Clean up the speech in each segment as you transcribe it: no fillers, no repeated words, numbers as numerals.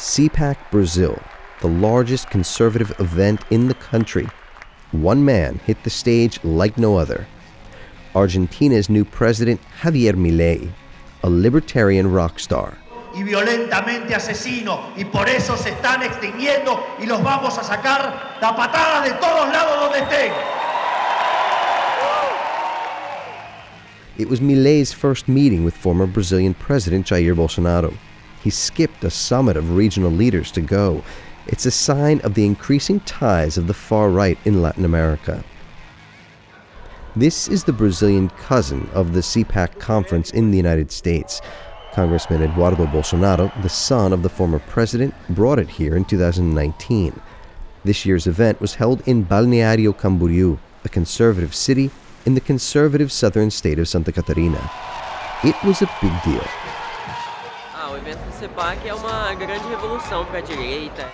CPAC Brazil, the largest conservative event in the country. One man hit the stage like no other. Argentina's new president, Javier Milei, a libertarian rock star. Y violentamente asesino, y por eso se están extinguiendo y los vamos a sacar a patadas de todos lados donde estén. It was Milei's first meeting with former Brazilian President Jair Bolsonaro. He skipped a summit of regional leaders to go. It's a sign of the increasing ties of the far right in Latin America. This is the Brazilian cousin of the CPAC conference in the United States. Congressman Eduardo Bolsonaro, the son of the former president, brought it here in 2019. This year's event was held in Balneario Camboriú, a conservative city in the conservative southern state of Santa Catarina. It was a big deal. O evento do CPAC é uma grande revolução para a direita.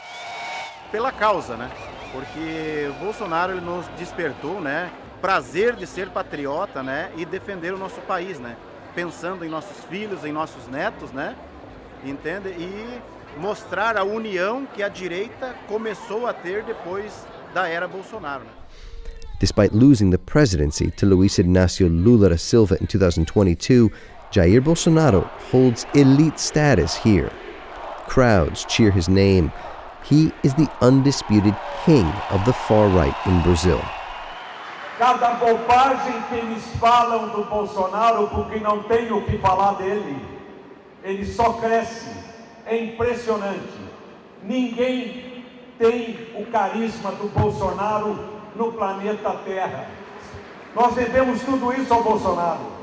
Pela causa, né? Porque Bolsonaro ele nos despertou, né? Prazer de ser patriota, né? E defender o nosso país, né? Pensando em nossos filhos, em nossos netos, né? Entende? E mostrar a união que a direita começou a ter depois da era Bolsonaro. Né? Despite losing the presidency to Luiz Inácio Lula da Silva in 2022, Jair Bolsonaro holds elite status here. Crowds cheer his name. He is the undisputed king of the far right in Brazil. Cada bobagem que eles falam do Bolsonaro porque não tem o que falar dele. Ele só cresce. É impressionante. Ninguém tem o carisma do Bolsonaro no planeta Terra. Nós devemos tudo isso ao Bolsonaro.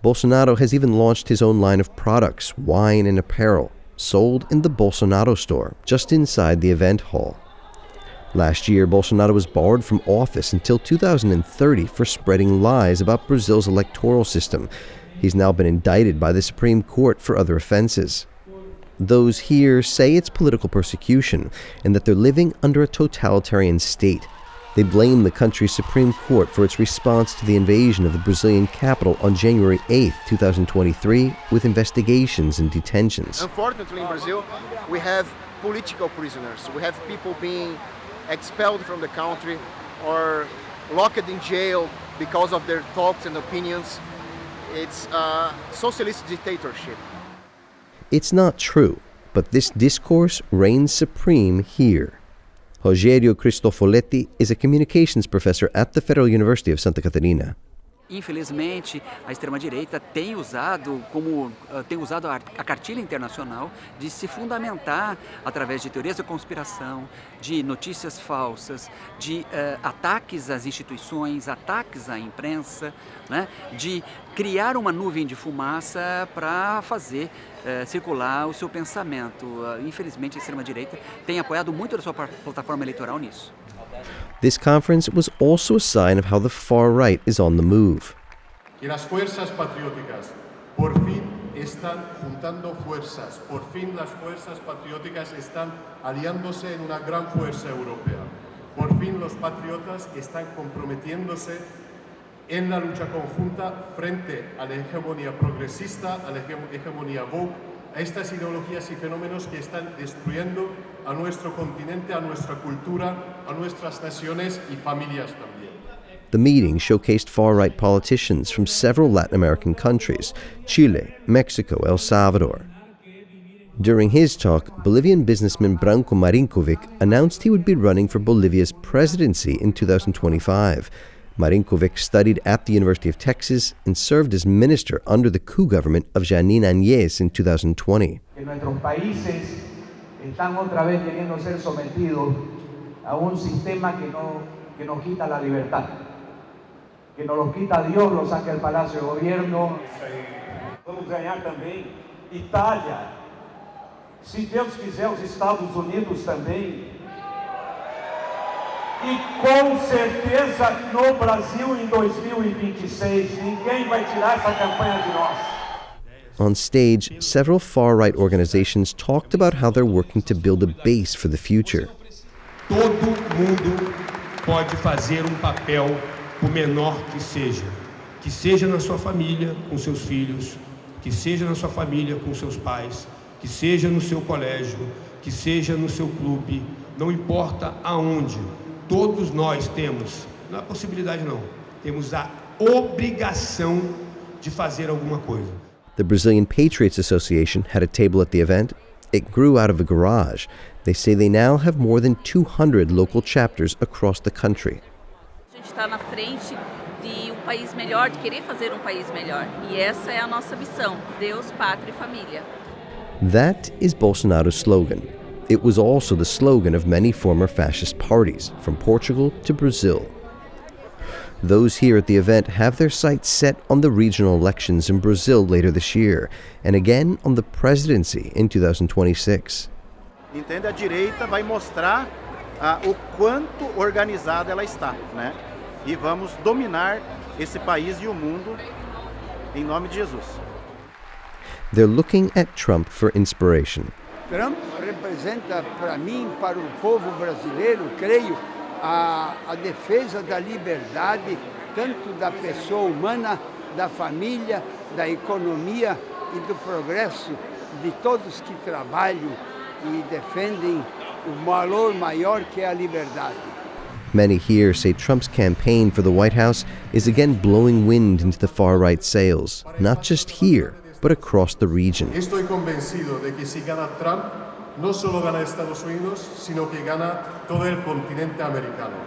Bolsonaro has even launched his own line of products, wine and apparel, sold in the Bolsonaro store, just inside the event hall. Last year, Bolsonaro was barred from office until 2030 for spreading lies about Brazil's electoral system. He's now been indicted by the Supreme Court for other offenses. Those here say it's political persecution and that they're living under a totalitarian state. They blame the country's Supreme Court for its response to the invasion of the Brazilian capital on January 8, 2023, with investigations and detentions. Unfortunately, in Brazil, we have political prisoners. We have people being expelled from the country or locked in jail because of their thoughts and opinions. It's a socialist dictatorship. It's not true, but this discourse reigns supreme here. Rogério Cristofoletti is a communications professor at the Federal University of Santa Catarina. Infelizmente, a extrema-direita tem usado a cartilha internacional de se fundamentar através de teorias da conspiração, de notícias falsas, de ataques às instituições, ataques à imprensa, né, de criar uma nuvem de fumaça para fazer circular o seu pensamento. Infelizmente, a extrema-direita tem apoiado muito a sua plataforma eleitoral nisso. This conference was also a sign of how the far right is on the move. Que las fuerzas patrióticas por fin están juntando fuerzas, por fin las fuerzas patrióticas están aliándose en una gran fuerza europea. Por fin los patriotas están comprometiéndose en la lucha conjunta frente a la hegemonía progresista, a la hegemonía woke, a estas ideologías y fenómenos que están destruyendo a nuestro continente, a nuestra cultura, a nuestras naciones y familias también. The meeting showcased far-right politicians from several Latin American countries, Chile, Mexico, El Salvador. During his talk, Bolivian businessman Branko Marinkovic announced he would be running for Bolivia's presidency in 2025. Marinkovic studied at the University of Texas and served as minister under the coup government of Janine Áñez in 2020. Que nuestros países están otra vez queriendo ser sometidos a un sistema que nos quita la libertad, que nos los quita Dios, los saca el Palacio de Gobierno. Vamos ganhar também Itália, se Deus quiser os Estados Unidos também. E com certeza no Brasil em 2026, ninguém vai tirar essa campanha de nós. On stage, several far-right organizations talked about how they're working to build a base for the future. Todo mundo pode fazer papel, por menor que seja na sua família com seus filhos, que seja na sua família com seus pais, que seja no seu colégio, que que seja no seu clube, não importa aonde, todos nós temos, não é possibilidade não, temos a obrigação de fazer alguma coisa. The Brazilian Patriots Association had a table at the event. It grew out of a garage. They say they now have more than 200 local chapters across the country. A gente está na frente de país melhor, de querer fazer país melhor. E essa é a nossa missão: Deus, pátria e família. That is Bolsonaro's slogan. It was also the slogan of many former fascist parties, from Portugal to Brazil. Those here at the event have their sights set on the regional elections in Brazil later this year, and again on the presidency in 2026. Entende? A direita vai mostrar o quanto organizada ela está, né? E vamos dominar esse país e o mundo em nome de Jesus. They're looking at Trump for inspiration. Trump representa para mim, para o povo brasileiro, creio, a defesa da liberdade, tanto da pessoa humana, da família, da economia e do progresso de todos que trabalham e defendem o valor maior que é a liberdade. Many here say Trump's campaign for the White House is again blowing wind into the far-right sails, not just here, but across the region. Estoy convencido de que si gana Trump, no solo gana Estados Unidos, sino que gana todo el continente americano.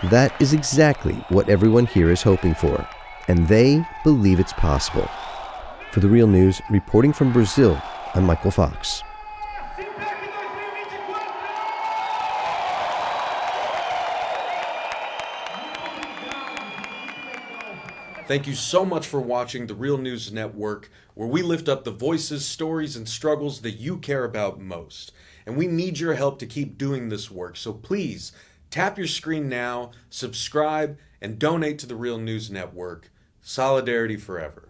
That is exactly what everyone here is hoping for, and they believe it's possible. For The Real News, reporting from Brazil, I'm Michael Fox. Thank you so much for watching The Real News Network, where we lift up the voices, stories, and struggles that you care about most. And we need your help to keep doing this work, so please tap your screen now, subscribe, and donate to The Real News Network. Solidarity forever.